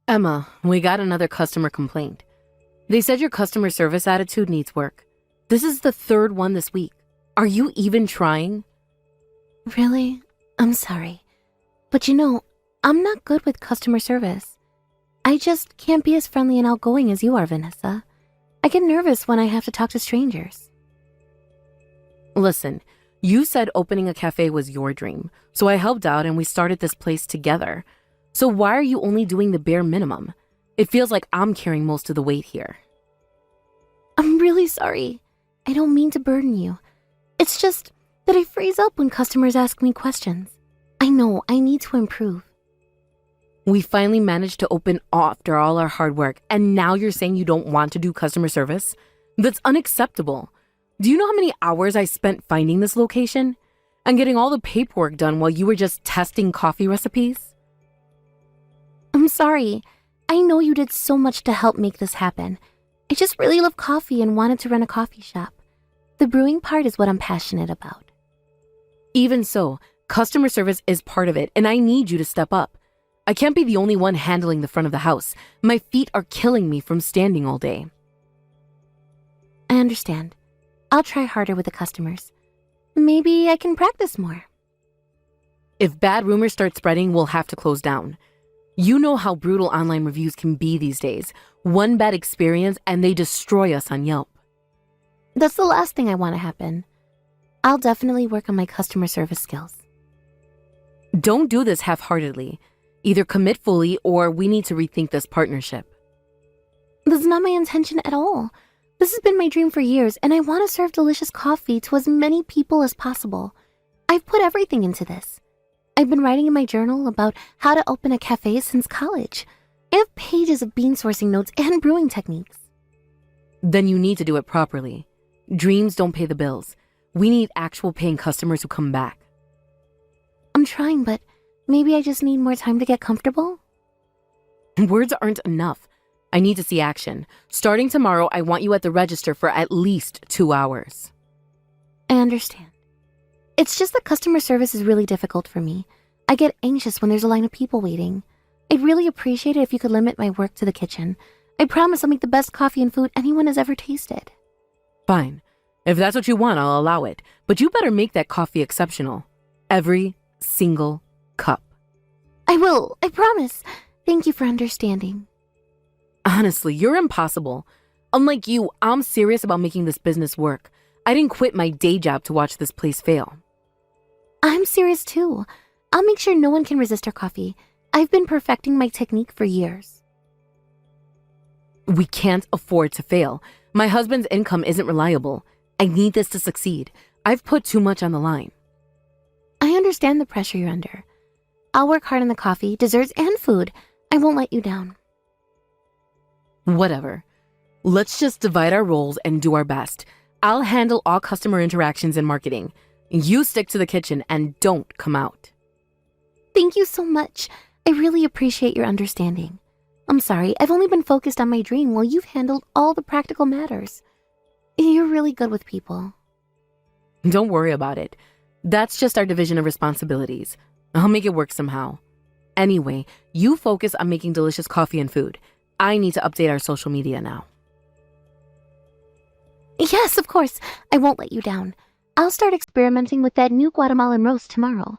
Emma, we got another customer complaint. They said your customer service attitude needs work. This is the third one this week. Are you even trying? Really? I'm sorry. But I'm not good with customer service. I just can't be as friendly and outgoing as you are, Vanessa. I get nervous when I have to talk to strangers. Listen, you said opening a cafe was your dream, so I helped out and we started this place together. So why are you only doing the bare minimum? It feels like I'm carrying most of the weight here. I'm really sorry. I don't mean to burden you. It's just that I freeze up when customers ask me questions. I know I need to improve. We finally managed to open after all our hard work, and now you're saying you don't want to do customer service? That's unacceptable. Do you know how many hours I spent finding this location? And getting all the paperwork done while you were just testing coffee recipes? I'm sorry. I know you did so much to help make this happen. I just really love coffee and wanted to run a coffee shop. The brewing part is what I'm passionate about. Even so, customer service is part of it, and I need you to step up. I can't be the only one handling the front of the house. My feet are killing me from standing all day. I understand. I'll try harder with the customers. Maybe I can practice more. If bad rumors start spreading, we'll have to close down. You know how brutal online reviews can be these days. One bad experience and they destroy us on Yelp. That's the last thing I want to happen. I'll definitely work on my customer service skills. Don't do this half-heartedly. Either commit fully or we need to rethink this partnership. That's not my intention at all. This has been my dream for years, and I want to serve delicious coffee to as many people as possible. I've put everything into this. I've been writing in my journal about how to open a cafe since college. I have pages of bean sourcing notes and brewing techniques. Then you need to do it properly. Dreams don't pay the bills. We need actual paying customers who come back. I'm trying, but maybe I just need more time to get comfortable? Words aren't enough. I need to see action. Starting tomorrow, I want you at the register for at least 2 hours. I understand. It's just that customer service is really difficult for me. I get anxious when there's a line of people waiting. I'd really appreciate it if you could limit my work to the kitchen. I promise I'll make the best coffee and food anyone has ever tasted. Fine. If that's what you want, I'll allow it. But you better make that coffee exceptional. Every single cup. I will, I promise. Thank you for understanding. Honestly, you're impossible. Unlike you, I'm serious about making this business work. I didn't quit my day job to watch this place fail. I'm serious too. I'll make sure no one can resist our coffee. I've been perfecting my technique for years. We can't afford to fail. My husband's income isn't reliable. I need this to succeed. I've put too much on the line. I understand the pressure you're under. I'll work hard on the coffee, desserts, and food. I won't let you down. Whatever. Let's just divide our roles and do our best. I'll handle all customer interactions and marketing. You stick to the kitchen and don't come out. Thank you so much. I really appreciate your understanding. I'm sorry, I've only been focused on my dream while you've handled all the practical matters. You're really good with people. Don't worry about it. That's just our division of responsibilities. I'll make it work somehow. Anyway, you focus on making delicious coffee and food. I need to update our social media now. Yes, of course. I won't let you down. I'll start experimenting with that new Guatemalan roast tomorrow.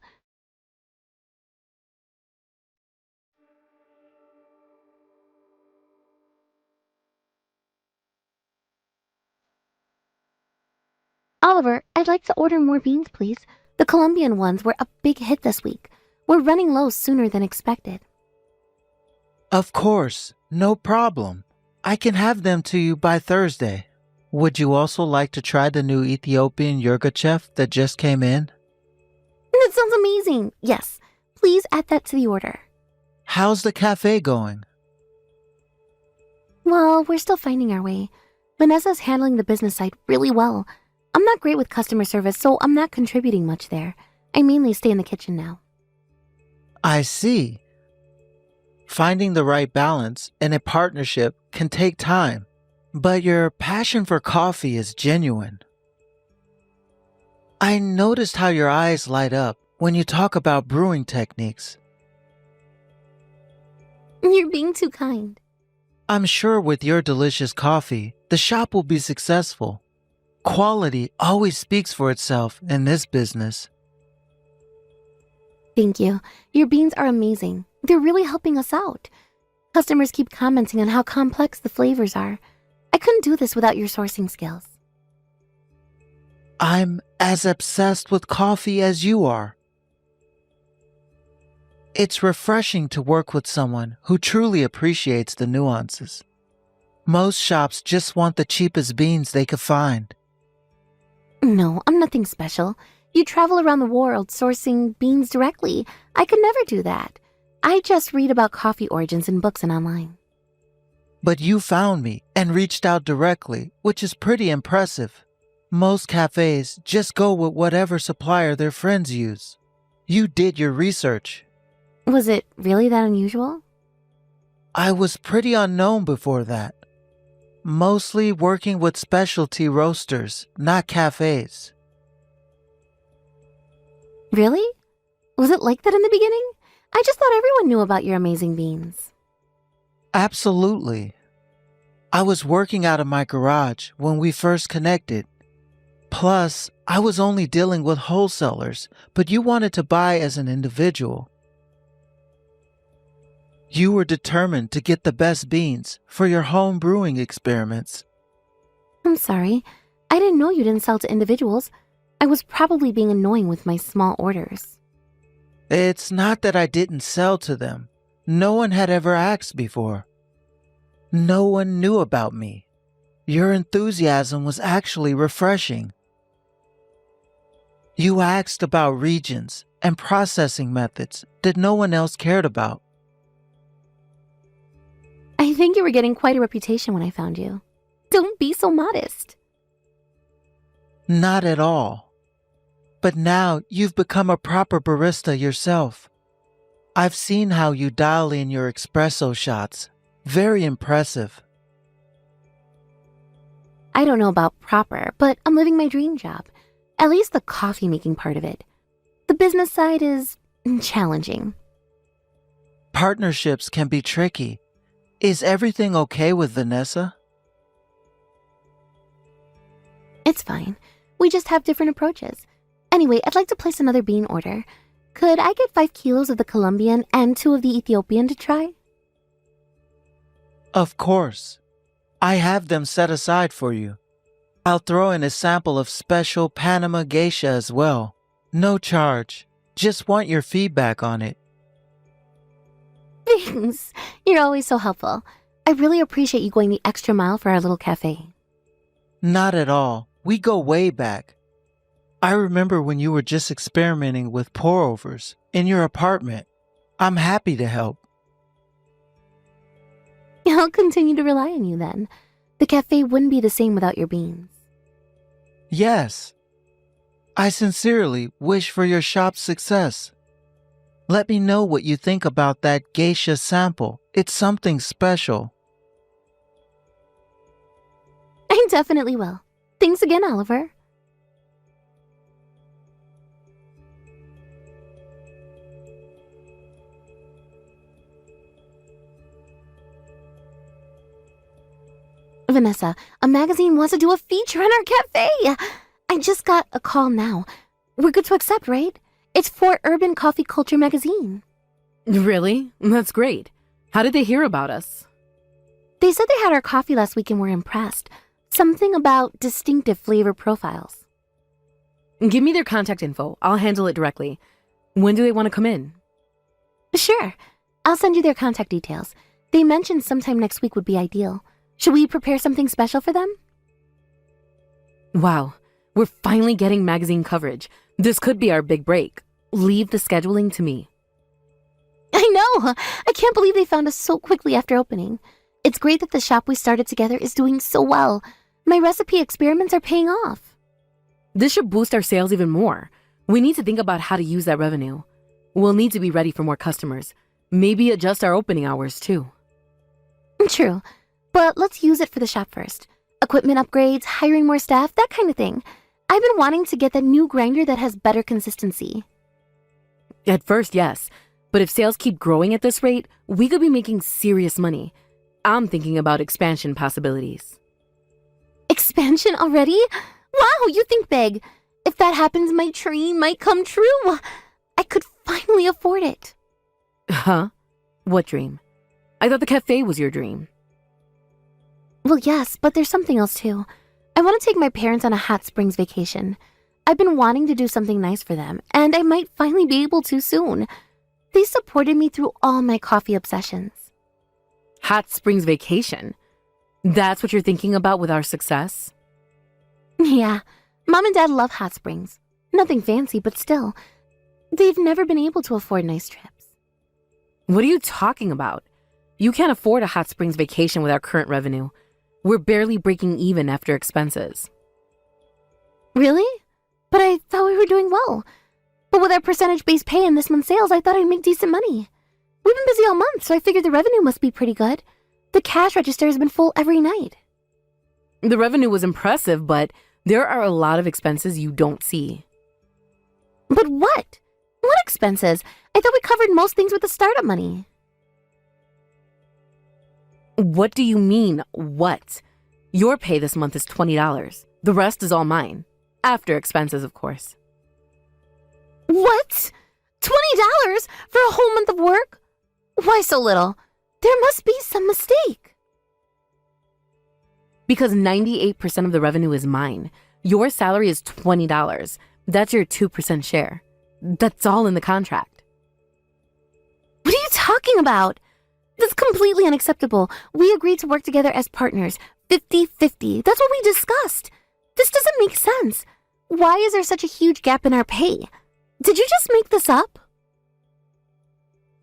Oliver, I'd like to order more beans, please. The Colombian ones were a big hit this week. We're running low sooner than expected. Of course, no problem. I can have them to you by Thursday. Would you also like to try the new Ethiopian yogurt chef that just came in? That sounds amazing. Yes, please add that to the order. How's the cafe going? Well, we're still finding our way. Vanessa's handling the business side really well. I'm not great with customer service, so I'm not contributing much there. I mainly stay in the kitchen now. I see. Finding the right balance in a partnership can take time, but your passion for coffee is genuine. I noticed how your eyes light up when you talk about brewing techniques. You're being too kind. I'm sure with your delicious coffee, the shop will be successful. Quality always speaks for itself in this business. Thank you. Your beans are amazing. They're really helping us out. Customers keep commenting on how complex the flavors are. I couldn't do this without your sourcing skills. I'm as obsessed with coffee as you are. It's refreshing to work with someone who truly appreciates the nuances. Most shops just want the cheapest beans they could find. No, I'm nothing special. You travel around the world sourcing beans directly. I could never do that. I just read about coffee origins in books and online. But you found me and reached out directly, which is pretty impressive. Most cafes just go with whatever supplier their friends use. You did your research. Was it really that unusual? I was pretty unknown before that. Mostly working with specialty roasters, not cafes. Really? Was it like that in the beginning? I just thought everyone knew about your amazing beans. Absolutely. I was working out of my garage when we first connected. Plus, I was only dealing with wholesalers, but you wanted to buy as an individual. You were determined to get the best beans for your home brewing experiments. I'm sorry. I didn't know you didn't sell to individuals. I was probably being annoying with my small orders. It's not that I didn't sell to them. No one had ever asked before. No one knew about me. Your enthusiasm was actually refreshing. You asked about regions and processing methods that no one else cared about. I think you were getting quite a reputation when I found you. Don't be so modest. Not at all. But now you've become a proper barista yourself. I've seen how you dial in your espresso shots. Very impressive. I don't know about proper, but I'm living my dream job. At least the coffee making part of it. The business side is challenging. Partnerships can be tricky. Is everything okay with Vanessa? It's fine. We just have different approaches. Anyway, I'd like to place another bean order. Could I get 5 kilos of the Colombian and 2 of the Ethiopian to try? Of course. I have them set aside for you. I'll throw in a sample of special Panama geisha as well. No charge. Just want your feedback on it. Thanks. You're always so helpful. I really appreciate you going the extra mile for our little cafe. Not at all. We go way back. I remember when you were just experimenting with pour-overs in your apartment. I'm happy to help. I'll continue to rely on you then. The cafe wouldn't be the same without your beans. Yes. I sincerely wish for your shop's success. Let me know what you think about that geisha sample. It's something special. I definitely will. Thanks again, Oliver. Vanessa, a magazine wants to do a feature on our cafe. I just got a call now. We're good to accept, right? It's for Urban Coffee Culture magazine. Really? That's great. How did they hear about us? They said they had our coffee last week and were impressed. Something about distinctive flavor profiles. Give me their contact info. I'll handle it directly. When do they want to come in? Sure. I'll send you their contact details. They mentioned sometime next week would be ideal. Should we prepare something special for them? Wow, we're finally getting magazine coverage. This could be our big break. Leave the scheduling to me. I know! I can't believe they found us so quickly after opening. It's great that the shop we started together is doing so well. My recipe experiments are paying off. This should boost our sales even more. We need to think about how to use that revenue. We'll need to be ready for more customers. Maybe adjust our opening hours too. True. But let's use it for the shop first. Equipment upgrades, hiring more staff, that kind of thing. I've been wanting to get that new grinder that has better consistency. At first, yes. But if sales keep growing at this rate, we could be making serious money. I'm thinking about expansion possibilities. Expansion already? Wow, you think big. If that happens, my dream might come true. I could finally afford it. Huh? What dream? I thought the cafe was your dream. Well, yes, but there's something else too. I want to take my parents on a hot springs vacation. I've been wanting to do something nice for them, and I might finally be able to soon. They supported me through all my coffee obsessions. Hot Springs vacation? That's what you're thinking about with our success? Yeah, Mom and Dad love hot springs. Nothing fancy, but still. They've never been able to afford nice trips. What are you talking about? You can't afford a hot springs vacation with our current revenue. We're barely breaking even after expenses. Really? But I thought we were doing well. But with our percentage-based pay and this month's sales, I thought I'd make decent money. We've been busy all month, so I figured the revenue must be pretty good. The cash register has been full every night. The revenue was impressive, but there are a lot of expenses you don't see. But what? What expenses? I thought we covered most things with the startup money. What do you mean, what? Your pay this month is $20. The rest is all mine. After expenses, of course. What? $20 for a whole month of work? Why so little? There must be some mistake. Because 98% of the revenue is mine. Your salary is $20. That's your 2% share. That's all in the contract. What are you talking about? That's completely unacceptable. We agreed to work together as partners, 50-50. That's what we discussed. This doesn't make sense. Why is there such a huge gap in our pay? Did you just make this up?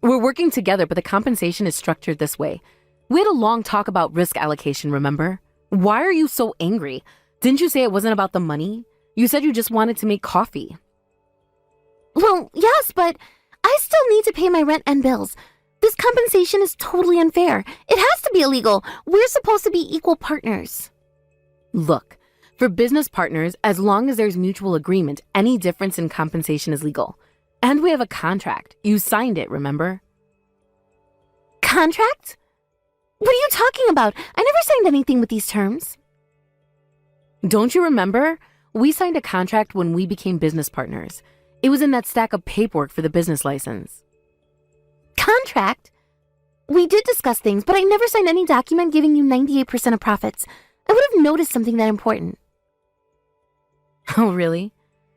We're working together, but the compensation is structured this way. We had a long talk about risk allocation, remember? Why are you so angry? Didn't you say it wasn't about the money? You said you just wanted to make coffee. Well, yes, but I still need to pay my rent and bills. This compensation is totally unfair. It has to be illegal. We're supposed to be equal partners. Look, for business partners, as long as there's mutual agreement, any difference in compensation is legal. And we have a contract. You signed it, remember? Contract? What are you talking about? I never signed anything with these terms. Don't you remember? We signed a contract when we became business partners. It was in that stack of paperwork for the business license. Contract? We did discuss things, but I never signed any document giving you 98% of profits. I would have noticed something that important. Oh, really?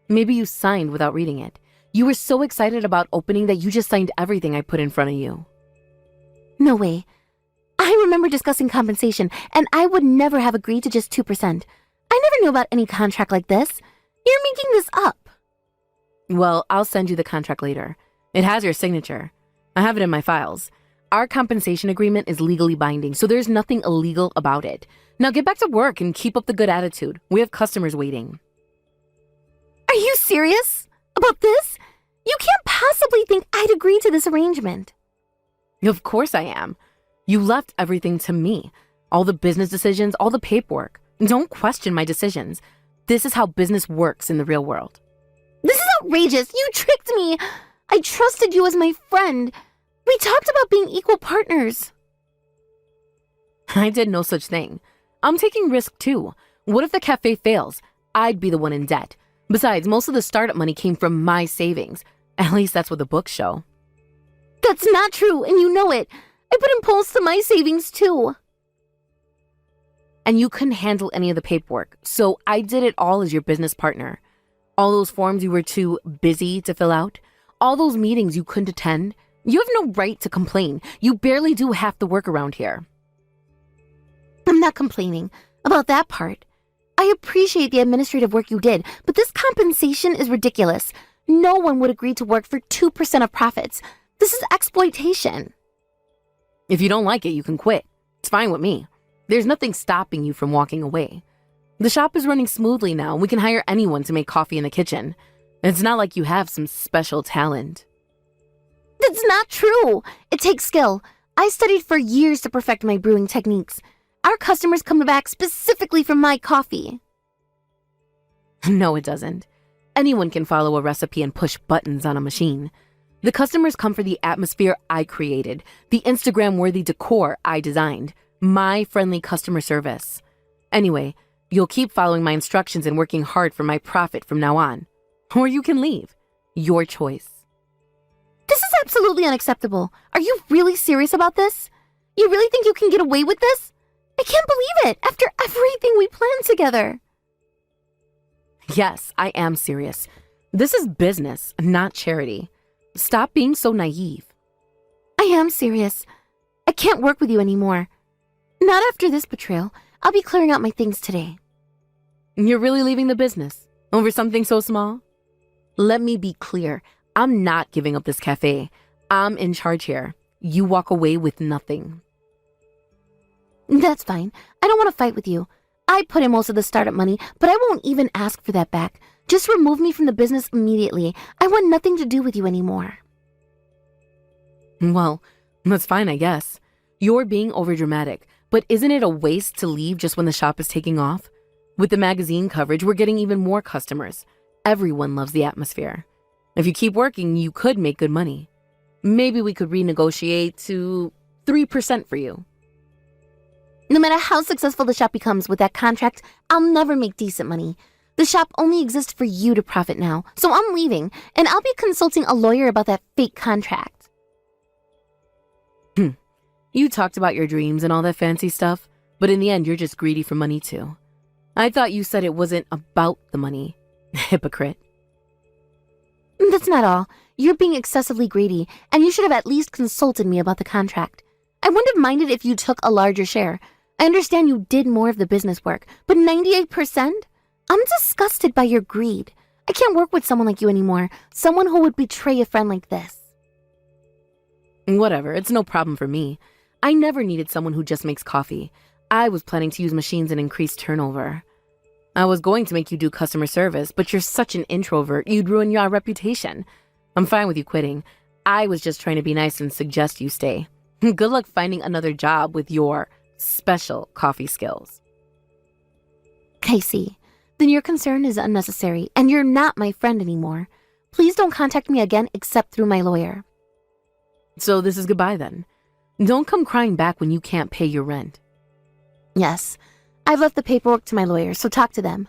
Maybe you signed without reading it. You were so excited about opening that you just signed everything I put in front of you. No way. I remember discussing compensation, and I would never have agreed to just 2%. I never knew about any contract like this. You're making this up. Well, I'll send you the contract later. It has your signature. I have it in my files. Our compensation agreement is legally binding, so there's nothing illegal about it. Now get back to work and keep up the good attitude. We have customers waiting. Are you serious about this? You can't possibly think I'd agree to this arrangement. Of course I am. You left everything to me. All the business decisions, all the paperwork. Don't question my decisions. This is how business works in the real world. This is outrageous. You tricked me. I trusted you as my friend. We talked about being equal partners. I did no such thing. I'm taking risk too. What if the cafe fails? I'd be the one in debt. Besides, most of the startup money came from my savings. At least that's what the books show. That's not true, and you know it. I put impulse to my savings too. And you couldn't handle any of the paperwork, so I did it all as your business partner. All those forms you were too busy to fill out, all those meetings you couldn't attend. You have no right to complain. You barely do half the work around here. I'm not complaining about that part. I appreciate the administrative work you did, but this compensation is ridiculous. No one would agree to work for 2% of profits. This is exploitation. If you don't like it, you can quit. It's fine with me. There's nothing stopping you from walking away. The shop is running smoothly now, and we can hire anyone to make coffee in the kitchen. It's not like you have some special talent. That's not true. It takes skill. I studied for years to perfect my brewing techniques. Our customers come back specifically for my coffee. No, it doesn't. Anyone can follow a recipe and push buttons on a machine. The customers come for the atmosphere I created, the Instagram-worthy decor I designed, my friendly customer service. Anyway, you'll keep following my instructions and working hard for my profit from now on. Or you can leave. Your choice. This is absolutely unacceptable. Are you really serious about this? You really think you can get away with this? I can't believe it, after everything we planned together. Yes, I am serious. This is business, not charity. Stop being so naive. I am serious. I can't work with you anymore. Not after this betrayal. I'll be clearing out my things today. You're really leaving the business over something so small? Let me be clear. I'm not giving up this cafe. I'm in charge here. You walk away with nothing. That's fine. I don't want to fight with you. I put in most of the startup money, but I won't even ask for that back. Just remove me from the business immediately. I want nothing to do with you anymore. Well, that's fine, I guess. You're being overdramatic, but isn't it a waste to leave just when the shop is taking off? With the magazine coverage, we're getting even more customers. Everyone loves the atmosphere. If you keep working, you could make good money. Maybe we could renegotiate to 3% for you. No matter how successful the shop becomes with that contract, I'll never make decent money. The shop only exists for you to profit now, so I'm leaving, and I'll be consulting a lawyer about that fake contract. You talked about your dreams and all that fancy stuff, but in the end, you're just greedy for money too. I thought you said it wasn't about the money. Hypocrite. That's not all. You're being excessively greedy, and you should have at least consulted me about the contract. I wouldn't have minded if you took a larger share. I understand you did more of the business work, but 98%? I'm disgusted by your greed. I can't work with someone like you anymore, someone who would betray a friend like this. Whatever, it's no problem for me. I never needed someone who just makes coffee. I was planning to use machines and increase turnover. I was going to make you do customer service, but you're such an introvert, you'd ruin your reputation. I'm fine with you quitting. I was just trying to be nice and suggest you stay. Good luck finding another job with your special coffee skills. I see. Then your concern is unnecessary, and you're not my friend anymore. Please don't contact me again except through my lawyer. So this is goodbye then. Don't come crying back when you can't pay your rent. Yes, I've left the paperwork to my lawyer, so talk to them.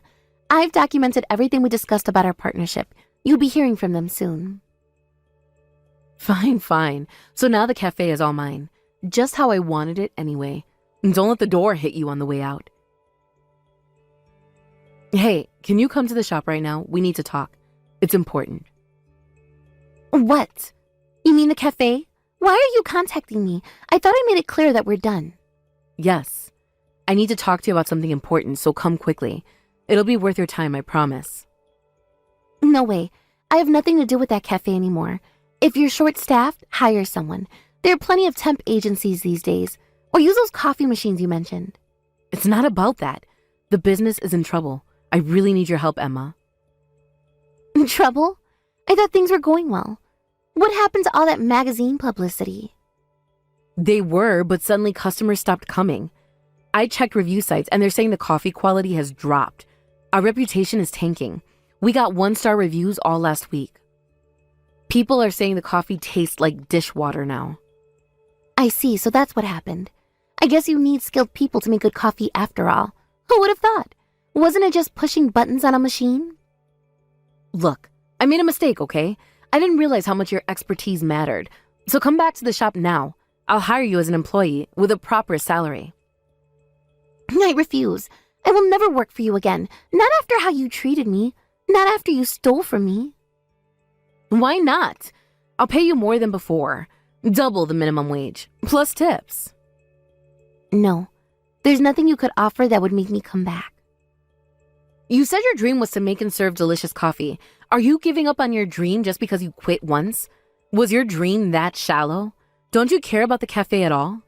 I've documented everything we discussed about our partnership. You'll be hearing from them soon. Fine. So now the cafe is all mine. Just how I wanted it anyway. Don't let the door hit you on the way out. Hey, can you come to the shop right now? We need to talk. It's important. What? You mean the cafe? Why are you contacting me? I thought I made it clear that we're done. Yes. I need to talk to you about something important, so come quickly. It'll be worth your time, I promise. No way. I have nothing to do with that cafe anymore. If you're short-staffed, hire someone. There are plenty of temp agencies these days. Or use those coffee machines you mentioned. It's not about that. The business is in trouble. I really need your help, Emma. In trouble? I thought things were going well. What happened to all that magazine publicity? They were, but suddenly customers stopped coming. I checked review sites and they're saying the coffee quality has dropped. Our reputation is tanking. We got 1-star reviews all last week. People are saying the coffee tastes like dishwater now. I see, so that's what happened. I guess you need skilled people to make good coffee after all. Who would have thought? Wasn't it just pushing buttons on a machine? Look, I made a mistake, okay? I didn't realize how much your expertise mattered. So come back to the shop now. I'll hire you as an employee with a proper salary. I refuse. I will never work for you again. Not after how you treated me. Not after you stole from me. Why not? I'll pay you more than before. Double the minimum wage, plus tips. No. There's nothing you could offer that would make me come back. You said your dream was to make and serve delicious coffee. Are you giving up on your dream just because you quit once? Was your dream that shallow? Don't you care about the cafe at all?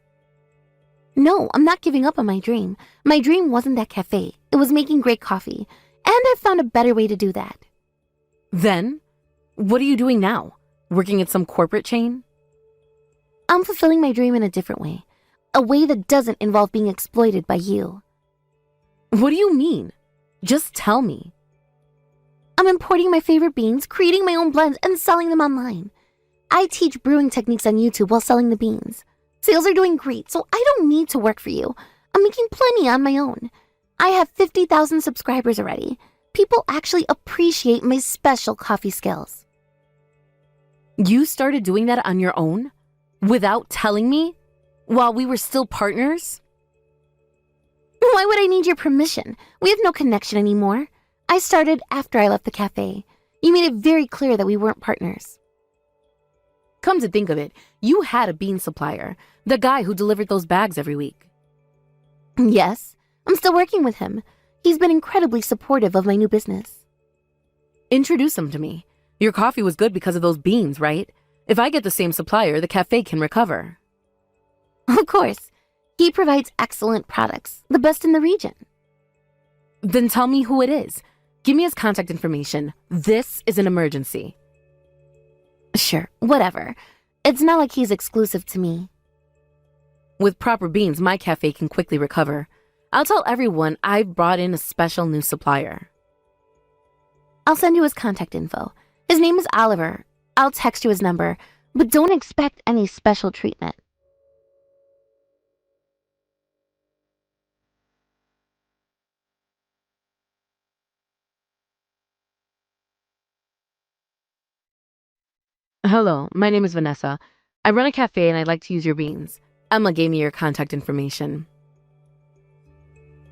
No, I'm not giving up on my dream. My dream wasn't that cafe. It was making great coffee. And I've found a better way to do that. Then, what are you doing now? Working at some corporate chain? I'm fulfilling my dream in a different way. A way that doesn't involve being exploited by you. What do you mean? Just tell me. I'm importing my favorite beans, creating my own blends, and selling them online. I teach brewing techniques on YouTube while selling the beans. Sales are doing great, so I don't need to work for you. I'm making plenty on my own. I have 50,000 subscribers already. People actually appreciate my special coffee skills. You started doing that on your own? Without telling me? While we were still partners? Why would I need your permission? We have no connection anymore. I started after I left the cafe. You made it very clear that we weren't partners. Come to think of it, you had a bean supplier, the guy who delivered those bags every week. Yes, I'm still working with him. He's been incredibly supportive of my new business. Introduce him to me. Your coffee was good because of those beans, right? If I get the same supplier, the cafe can recover. Of course. He provides excellent products, the best in the region. Then tell me who it is. Give me his contact information. This is an emergency. Sure, whatever. It's not like he's exclusive to me. With proper beans, my cafe can quickly recover. I'll tell everyone I've brought in a special new supplier. I'll send you his contact info. His name is Oliver. I'll text you his number, but don't expect any special treatment. Hello, my name is Vanessa. I run a cafe and I'd like to use your beans. Emma gave me your contact information.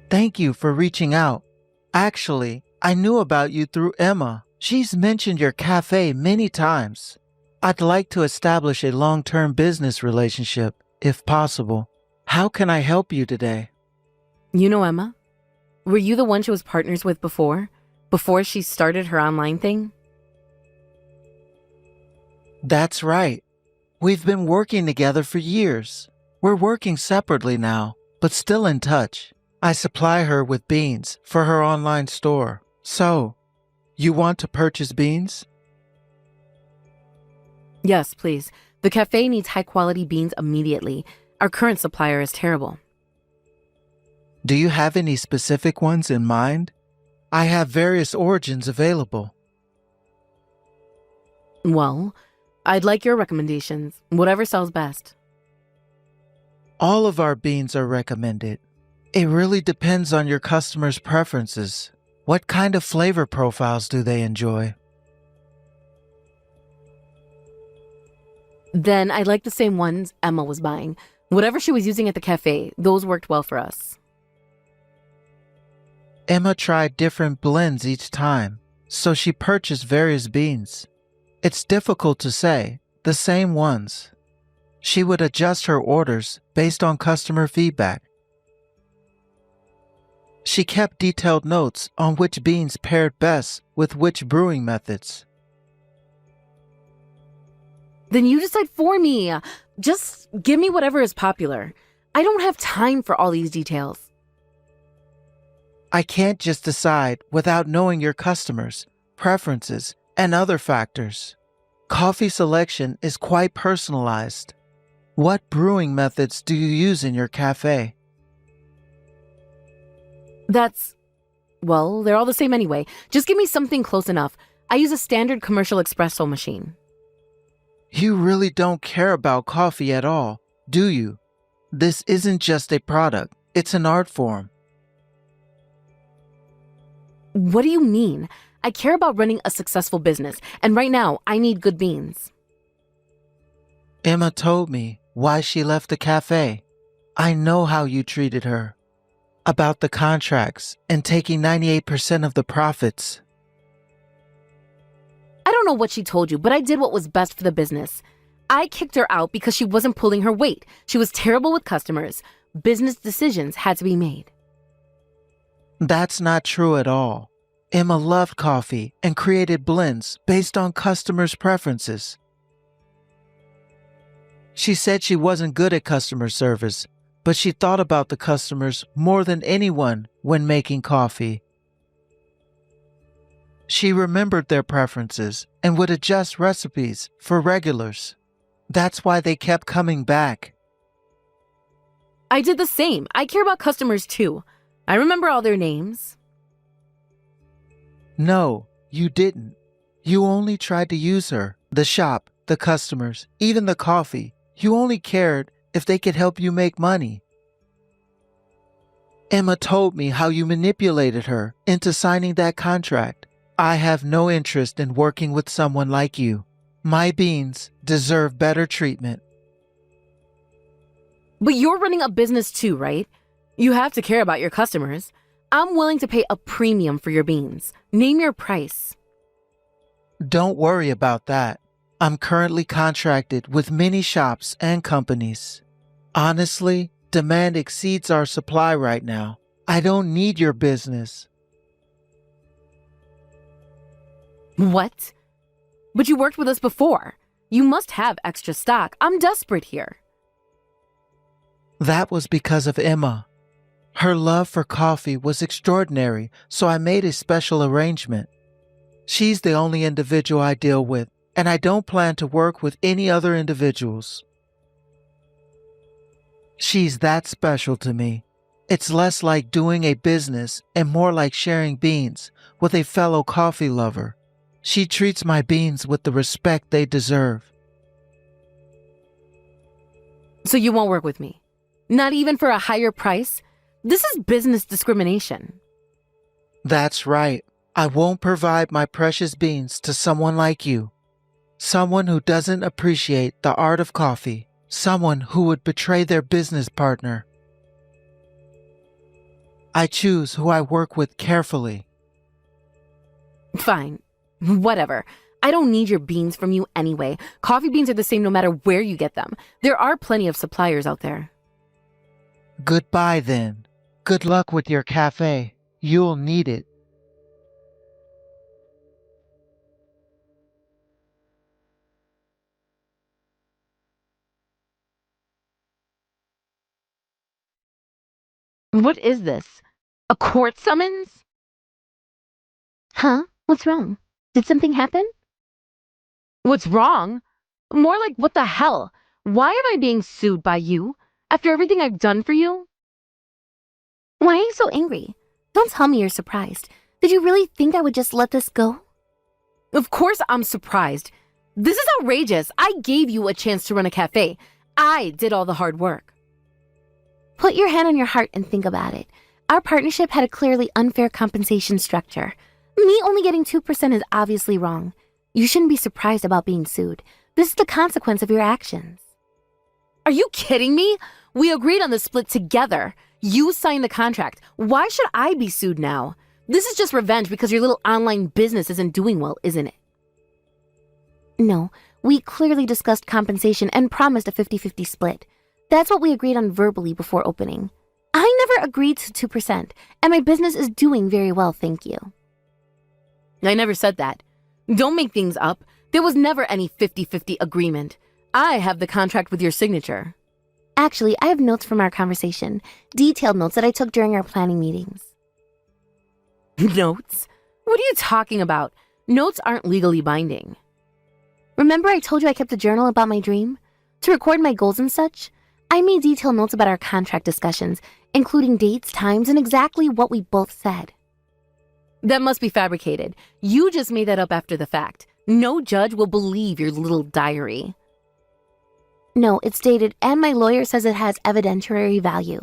Thank you for reaching out. Actually, I knew about you through Emma. She's mentioned your cafe many times. I'd like to establish a long-term business relationship, if possible. How can I help you today? You know Emma? Were you the one she was partners with before? Before she started her online thing? That's right. We've been working together for years. We're working separately now, but still in touch. I supply her with beans for her online store. So, you want to purchase beans? Yes, please. The cafe needs high-quality beans immediately. Our current supplier is terrible. Do you have any specific ones in mind? I have various origins available. Well, I'd like your recommendations. Whatever sells best. All of our beans are recommended. It really depends on your customers' preferences. What kind of flavor profiles do they enjoy? Then I'd like the same ones Emma was buying. Whatever she was using at the cafe, those worked well for us. Emma tried different blends each time, so she purchased various beans. It's difficult to say, the same ones. She would adjust her orders based on customer feedback. She kept detailed notes on which beans paired best with which brewing methods. Then you decide for me. Just give me whatever is popular. I don't have time for all these details. I can't just decide without knowing your customers, preferences, and other factors. Coffee selection is quite personalized. What brewing methods do you use in your cafe? Well, they're all the same anyway. Just give me something close enough. I use a standard commercial espresso machine. You really don't care about coffee at all, do you? This isn't just a product, it's an art form. What do you mean? I care about running a successful business, and right now, I need good beans. Emma told me why she left the cafe. I know how you treated her. About the contracts and taking 98% of the profits. I don't know what she told you, but I did what was best for the business. I kicked her out because she wasn't pulling her weight. She was terrible with customers. Business decisions had to be made. That's not true at all. Emma loved coffee and created blends based on customers' preferences. She said she wasn't good at customer service, but she thought about the customers more than anyone when making coffee. She remembered their preferences and would adjust recipes for regulars. That's why they kept coming back. I did the same. I care about customers too. I remember all their names. No, you didn't. You only tried to use her, the shop, the customers, even the coffee. You only cared if they could help you make money. Emma told me how you manipulated her into signing that contract. I have no interest in working with someone like you. My beans deserve better treatment. But you're running a business too, right? You have to care about your customers. I'm willing to pay a premium for your beans. Name your price. Don't worry about that. I'm currently contracted with many shops and companies. Honestly, demand exceeds our supply right now. I don't need your business. What? But you worked with us before. You must have extra stock. I'm desperate here. That was because of Emma. Her love for coffee was extraordinary, so I made a special arrangement. She's the only individual I deal with, and I don't plan to work with any other individuals. She's that special to me. It's less like doing a business and more like sharing beans with a fellow coffee lover. She treats my beans with the respect they deserve. So you won't work with me? Not even for a higher price? This is business discrimination. That's right. I won't provide my precious beans to someone like you. Someone who doesn't appreciate the art of coffee. Someone who would betray their business partner. I choose who I work with carefully. Fine. Whatever. I don't need your beans from you anyway. Coffee beans are the same no matter where you get them. There are plenty of suppliers out there. Goodbye then. Good luck with your cafe. You'll need it. What is this? A court summons? Huh? What's wrong? Did something happen? What's wrong? More like, what the hell? Why am I being sued by you? After everything I've done for you? Why are you so angry? Don't tell me you're surprised. Did you really think I would just let this go? Of course I'm surprised. This is outrageous. I gave you a chance to run a cafe. I did all the hard work. Put your hand on your heart and think about it. Our partnership had a clearly unfair compensation structure. Me only getting 2% is obviously wrong. You shouldn't be surprised about being sued. This is the consequence of your actions. Are you kidding me? We agreed on the split together. You signed the contract. Why should I be sued now? This is just revenge because your little online business isn't doing well, isn't it? No, we clearly discussed compensation and promised a 50-50 split. That's what we agreed on verbally before opening. I never agreed to 2%, and my business is doing very well, thank you. I never said that. Don't make things up. There was never any 50-50 agreement. I have the contract with your signature. Actually, I have notes from our conversation, detailed notes that I took during our planning meetings. Notes? What are you talking about? Notes aren't legally binding. Remember I told you I kept a journal about my dream? To record my goals and such? I made detailed notes about our contract discussions, including dates, times, and exactly what we both said. That must be fabricated. You just made that up after the fact. No judge will believe your little diary. No, it's dated, and my lawyer says it has evidentiary value.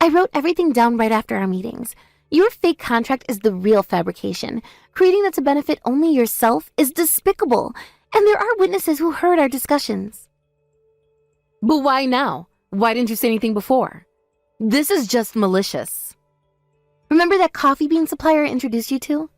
I wrote everything down right after our meetings. Your fake contract is the real fabrication. Creating that to benefit only yourself is despicable, and there are witnesses who heard our discussions. But why now? Why didn't you say anything before? This is just malicious. Remember that coffee bean supplier I introduced you to?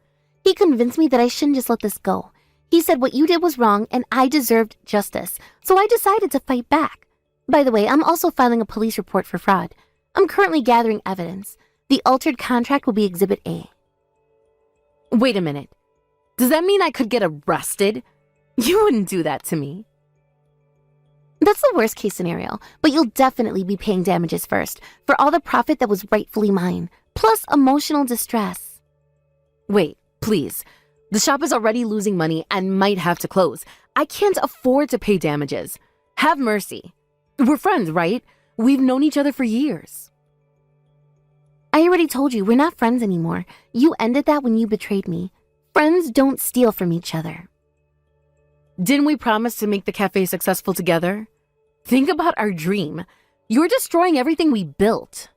He convinced me that I shouldn't just let this go. He said what you did was wrong and I deserved justice, so I decided to fight back. By the way, I'm also filing a police report for fraud. I'm currently gathering evidence. The altered contract will be Exhibit A. Wait a minute. Does that mean I could get arrested? You wouldn't do that to me. That's the worst case scenario, but you'll definitely be paying damages first for all the profit that was rightfully mine, plus emotional distress. Wait, please. The shop is already losing money and might have to close. I can't afford to pay damages. Have mercy. We're friends, right? We've known each other for years. I already told you, we're not friends anymore. You ended that when you betrayed me. Friends don't steal from each other. Didn't we promise to make the cafe successful together? Think about our dream. You're destroying everything we built.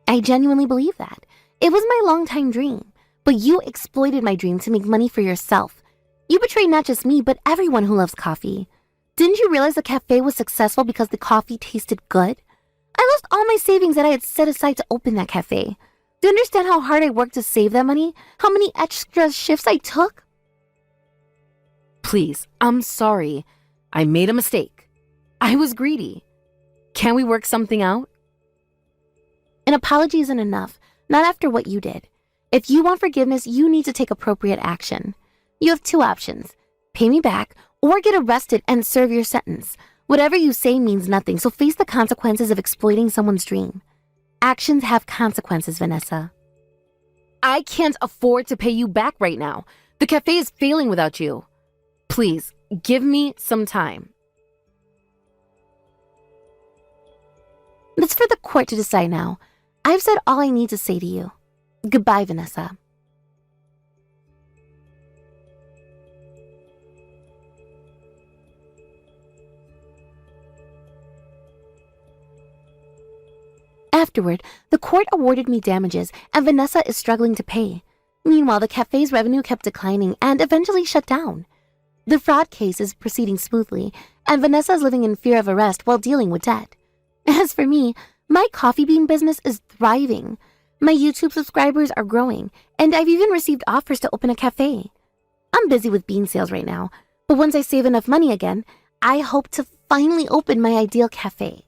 I genuinely believe that. It was my longtime dream, but you exploited my dream to make money for yourself. You betrayed not just me, but everyone who loves coffee. Didn't you realize the cafe was successful because the coffee tasted good? I lost all my savings that I had set aside to open that cafe. Do you understand how hard I worked to save that money? How many extra shifts I took? Please, I'm sorry. I made a mistake. I was greedy. Can we work something out? An apology isn't enough, not after what you did. If you want forgiveness, you need to take appropriate action. You have two options: pay me back or get arrested and serve your sentence. Whatever you say means nothing, so face the consequences of exploiting someone's dream. Actions have consequences, Vanessa. I can't afford to pay you back right now. The cafe is failing without you. Please, give me some time. That's for the court to decide now. I've said all I need to say to you. Goodbye, Vanessa. Afterward, the court awarded me damages, and Vanessa is struggling to pay. Meanwhile, the cafe's revenue kept declining and eventually shut down. The fraud case is proceeding smoothly, and Vanessa is living in fear of arrest while dealing with debt. As for me, my coffee bean business is thriving. My YouTube subscribers are growing, and I've even received offers to open a cafe. I'm busy with bean sales right now, but once I save enough money again, I hope to finally open my ideal cafe.